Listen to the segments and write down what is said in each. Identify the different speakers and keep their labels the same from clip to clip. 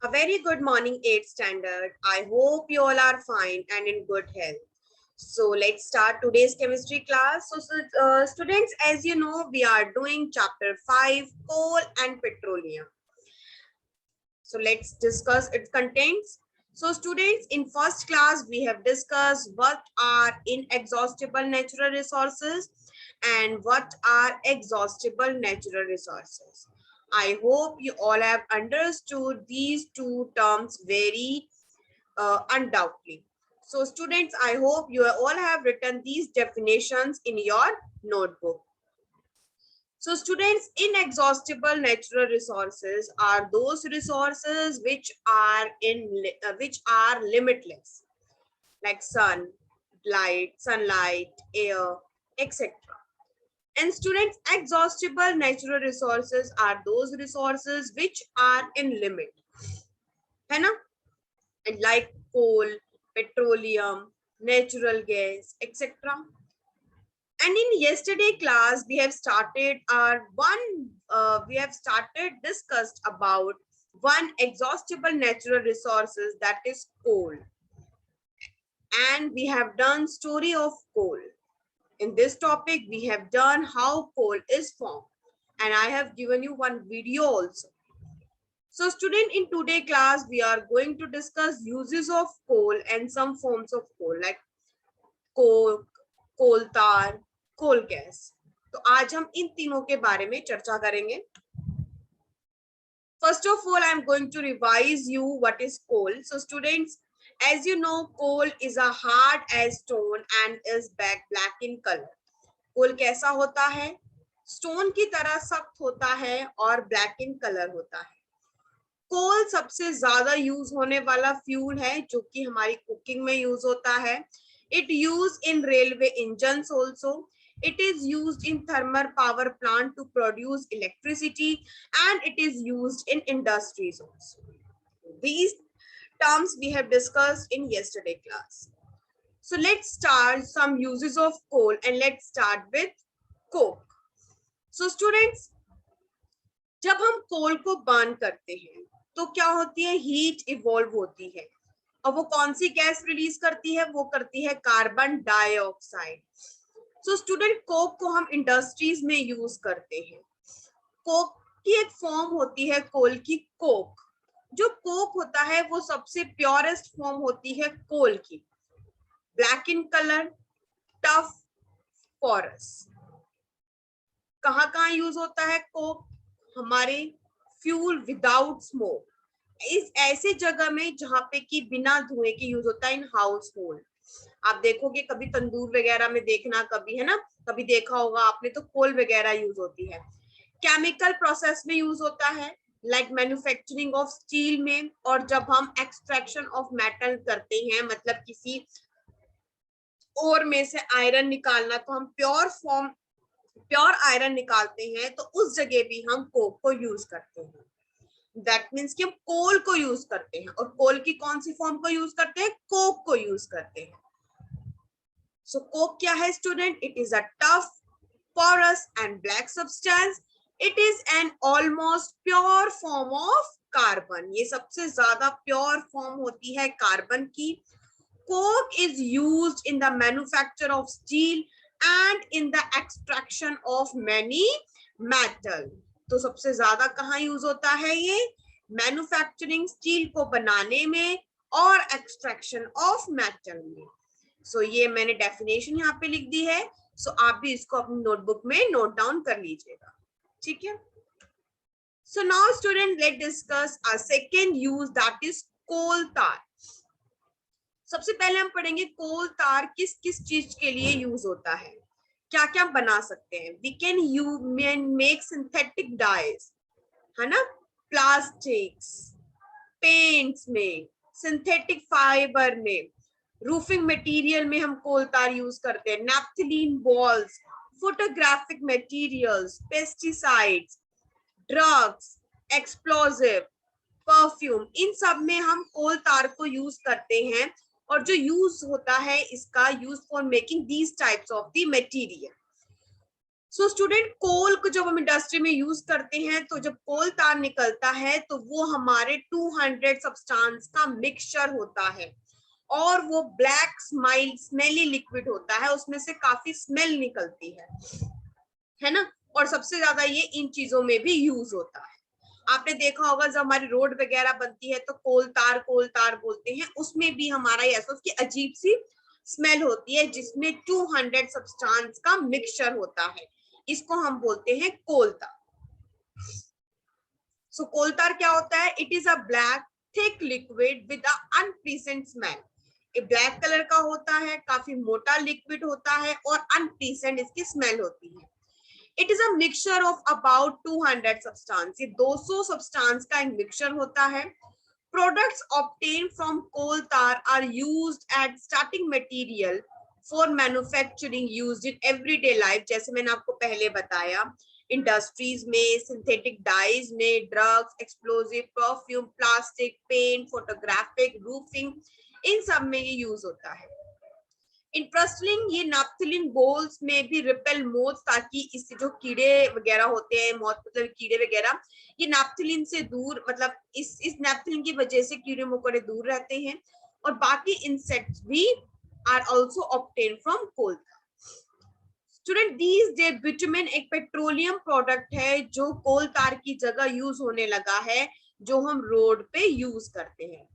Speaker 1: A very good morning, 8th standard. I hope you all are fine and in good health. So let's start today's chemistry class. Students, as you know, we are doing chapter 5, coal and petroleum. So let's discuss its contents. So students, in first class, we have discussed what are inexhaustible natural resources and what are exhaustible natural resources. I hope you all have understood these two terms very undoubtedly. So students, I hope you all have written these definitions in your notebook. So students, inexhaustible natural resources are those resources which are limitless, like sunlight, air, etc. And students, exhaustible natural resources are those resources which are in limit, है ना? Like coal, petroleum, natural gas, etc. And in yesterday class, we have started discussed about one exhaustible natural resources, that is coal. And we have done story of coal. In this topic, we have done how coal is formed. And I have given you one video also. So student, in today class, we are going to discuss uses of coal and some forms of coal like coke, कोल तार, कोल gas. तो आज हम इन तीनों के बारे में चर्चा करेंगे. First of all, I am going to revise you what is coal. So students, as you know, coal is a hard as stone and is black in color. कोल कैसा होता है? स्टोन की तरह सख्त होता है और ब्लैक इन कलर होता है. कोल सबसे ज्यादा यूज होने वाला फ्यूल है जो कि हमारी कुकिंग में यूज होता है. It used in railway engines also. It is used in thermal power plant to produce electricity, and it is used in industries also. These terms we have discussed in yesterday class. So let's start some uses of coal, and let's start with coke. So students, जब हम coal को burn करते हैं तो क्या होती है? Heat evolve होती है. और वो कौन सी गैस रिलीज करती है? वो करती है carbon dioxide. So student, Coke को हम इंडस्ट्रीज में यूज करते हैं. कोक की एक फॉर्म होती है कोल की, कोक. जो कोक होता है वो सबसे प्योरेस्ट फॉर्म होती है कोल की. Black in colour, tough, porous. कहाँ यूज होता है कोक? हमारे फ्यूल विदाउट स्मोक, इस ऐसे जगह में जहां पे कि बिना धुएं के यूज होता है. इन हाउस होल्ड आप देखोगे कभी तंदूर वगैरह में देखना, कभी है ना, कभी देखा होगा आपने, तो कोल वगैरह यूज होती है. केमिकल प्रोसेस में यूज होता है, लाइक मैन्युफैक्चरिंग ऑफ स्टील में. और जब हम एक्सट्रैक्शन ऑफ मेटल करते हैं, मतलब किसी ओर में से आयरन निकालना, तो हम प्योर आयरन निकालते हैं, तो उस जगह भी हम कोक को यूज करते हैं. दैट मीन्स कि हम कोल को यूज करते हैं. और कोल की कौन सी फॉर्म को यूज करते हैं? कोक को यूज करते हैं. सो कोक क्या है student? It is a tough, porous and black substance. It is an almost pure form of carbon. ये सबसे ज्यादा प्योर फॉर्म होती है कार्बन की. Coke is used in the manufacture of steel and in the extraction of many metal. तो सबसे ज्यादा कहाँ यूज होता है ये? मैन्युफैक्चरिंग, स्टील को बनाने में और एक्सट्रैक्शन ऑफ मेटल में. सो ये मैंने डेफिनेशन यहाँ पे लिख दी है. सो आप भी इसको अपनी नोटबुक में नोट डाउन कर लीजिएगा. ठीक है. So now student, let discuss a second use, that is coal tar. सबसे पहले हम पढ़ेंगे कोल तार किस किस चीज के लिए यूज होता है, क्या क्या बना सकते हैं. We can make synthetic dyes, है ना, प्लास्टिक्स, पेंट्स में, सिंथेटिक फाइबर में, रूफिंग मटेरियल में हम कोल तार यूज करते हैं. Naphthalene balls, photographic materials, pesticides, drugs, explosive, perfume, इन सब में हम कोल तार को यूज करते हैं. और जो यूज होता है इसका use for making these types of the material. So student, coal को जब हम इंडस्ट्री में यूज करते हैं तो जब कोल तार निकलता है तो वो हमारे 200 सब्सटेंस का मिक्सचर होता है और वो ब्लैक स्मेली लिक्विड होता है, उसमें से काफी स्मेल निकलती है ना। और सबसे ज्यादा ये इन चीजों में भी यूज होता है। आपने देखा होगा जब हमारी रोड वगैरह बनती है तो कोल तार बोलते हैं, उसमें भी हमारा ऐसा उसकी अजीब सी स्मेल होती है जिसमें 200 सब्सटेंस का मिक्सचर होता है, इसको हम बोलते हैं कोल तार। सो कोल तार क्या होता है? It is a black thick liquid with a unpleasant smell. ये ब्लैक कलर का होता है, काफी मोटा लिक्विड होता है और अनप्लीजेंट इसकी स्मेल होती है। It is a mixture of about 200 substance, ये 200 सब्सटेंस का एक मिक्सचर होता है। Products obtained from coal tar are used as starting material for manufacturing used in everyday life, जैसे मैंने आपको पहले बताया, इंडस्ट्रीज में, सिंथेटिक डाइज में, drugs, explosive, perfume, plastic, paint, photographic, roofing, इन सब में ये यूज होता है। इंटरेस्टिंग, ये नैप्थलीन बॉल्स में भी रिपेल मोथ, ताकि इससे जो कीड़े वगैरह होते हैं, मौत मतलब कीड़े वगैरह, ये नैप्थलीन से दूर, मतलब इस नैप्थलीन की वजह से कीड़े मकोड़े दूर रहते हैं। और बाकी इंसेक्ट्स भी are also obtain from coal. Student, these day bitumen एक पेट्रोलियम प्रोडक्ट है जो कोल तार की जगह यूज होने लगा है, जो हम रोड पे यूज करते हैं,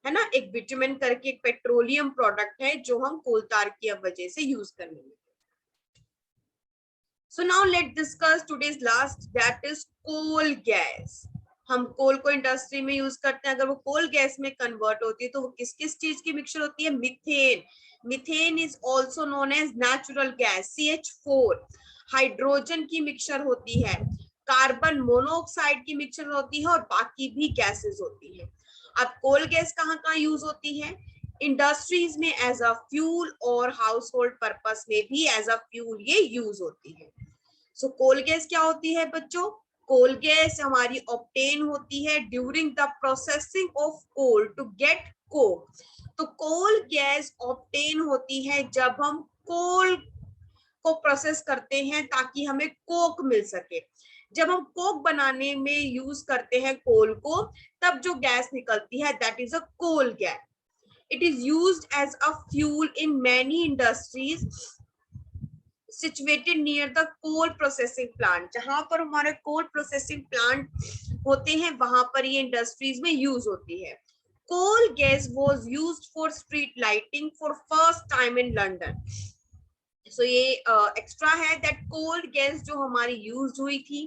Speaker 1: है ना। एक बिटुमेन करके एक पेट्रोलियम प्रोडक्ट है जो हम कोल तार की वजह से यूज करने लगे। So now let discuss today's last, that is coal gas. हम कोल को इंडस्ट्री में यूज करते हैं, अगर वो कोल गैस में कन्वर्ट होती है तो वो किस किस चीज की मिक्सचर होती है? Methane. Methane is also known as natural gas, CH4। Hydrogen की मिक्सचर होती है, कार्बन मोनोऑक्साइड की मिक्सचर होती है और बाकी भी गैसेस होती है। अब कोल गैस कहाँ कहाँ यूज होती है? इंडस्ट्रीज में एज अ फ्यूल और हाउस होल्ड पर्पस में भी एज अ फ्यूल ये यूज होती है। सो कोल गैस क्या होती है बच्चों? कोल गैस हमारी ऑब्टेन होती है during the processing of coal to get coke. तो कोल गैस ऑब्टेन होती है जब हम कोल को प्रोसेस करते हैं ताकि हमें कोक मिल सके। जब हम कोक बनाने में यूज करते हैं कोल को, तब जो गैस निकलती है that is a coal gas. It is used as a fuel in many industries situated near the coal processing plant, जहां पर हमारे कोल प्रोसेसिंग प्लांट होते हैं वहां पर ये इंडस्ट्रीज में यूज होती है। Coal gas was used for street lighting for first time in London. सो ये एक्स्ट्रा है दैट कोल गैस जो हमारी यूज हुई थी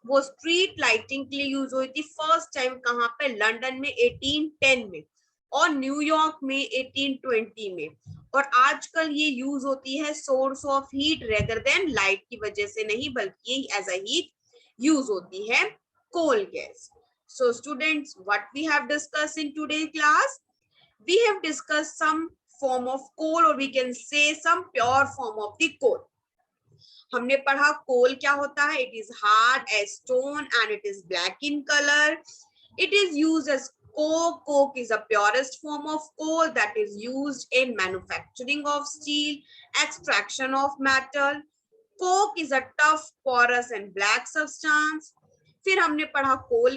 Speaker 1: वो स्ट्रीट लाइटिंग के लिए यूज हुई थी फर्स्ट टाइम, कहाँ पे? लंदन में 1810 में और न्यूयॉर्क में 1820 में। और आजकल ये यूज होती है source of heat rather than light की वजह से नहीं, बल्कि एज अ हीट यूज होती है coal gas. So students, what we have discussed in today class, we have discussed some form of coal, or we can say some pure form of the coal. हमने पढ़ा कोल क्या होता है? It is hard as stone and it is black in colour. It is used as coke. Coke is the purest form of coal that is used in manufacturing of steel, extraction of metal. Coke is a tough, porous and black substance. फिर हमने पढ़ा कोल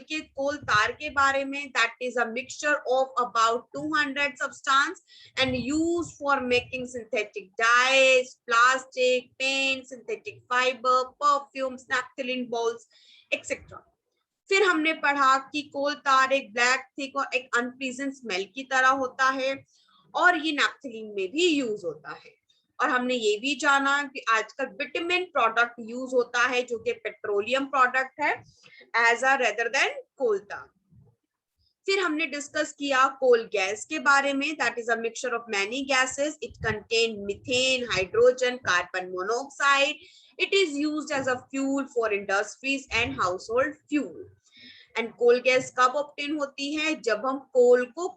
Speaker 1: तार के बारे में, that is a mixture of about 200 substance and use for making synthetic dyes, plastic, paint, synthetic fibre, perfumes, naphthalene balls etcetera. फिर हमने पढ़ा कि कोल तार एक ब्लैक थिक और एक अनप्लीजेंट स्मेल की तरह होता है और ये नैप्थलीन में भी यूज होता है। और हमने ये भी जाना कि आजकल बिटुमेन प्रोडक्ट यूज होता है जो कि पेट्रोलियम प्रोडक्ट है एज अ रेदर देन कोल तार। फिर हमने डिस्कस किया कोल गैस के बारे में, that is a mixture of many gases, it contain methane, hydrogen, carbon monoxide. It is used as a fuel for industries and household fuel. And coal gas कब obtain होती है? जब हम कोल को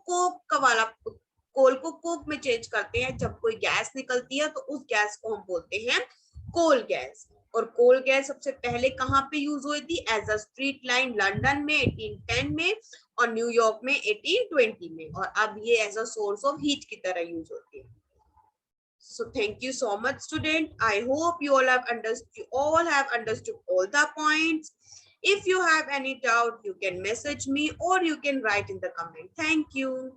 Speaker 1: कोक में चेंज करते हैं, जब कोई गैस निकलती है तो उस गैस को हम बोलते हैं कोल गैस। और कोल गैस सबसे पहले कहाँ पे यूज हुई थी? As a street line London में 1810 में और न्यूयॉर्क में 1820 में, और अब ये as a source of heat की तरह यूज होती है। So thank you so much, student. I hope you all have understood all the points. If you have any doubt, you can message me or you can write in the comment. Thank you.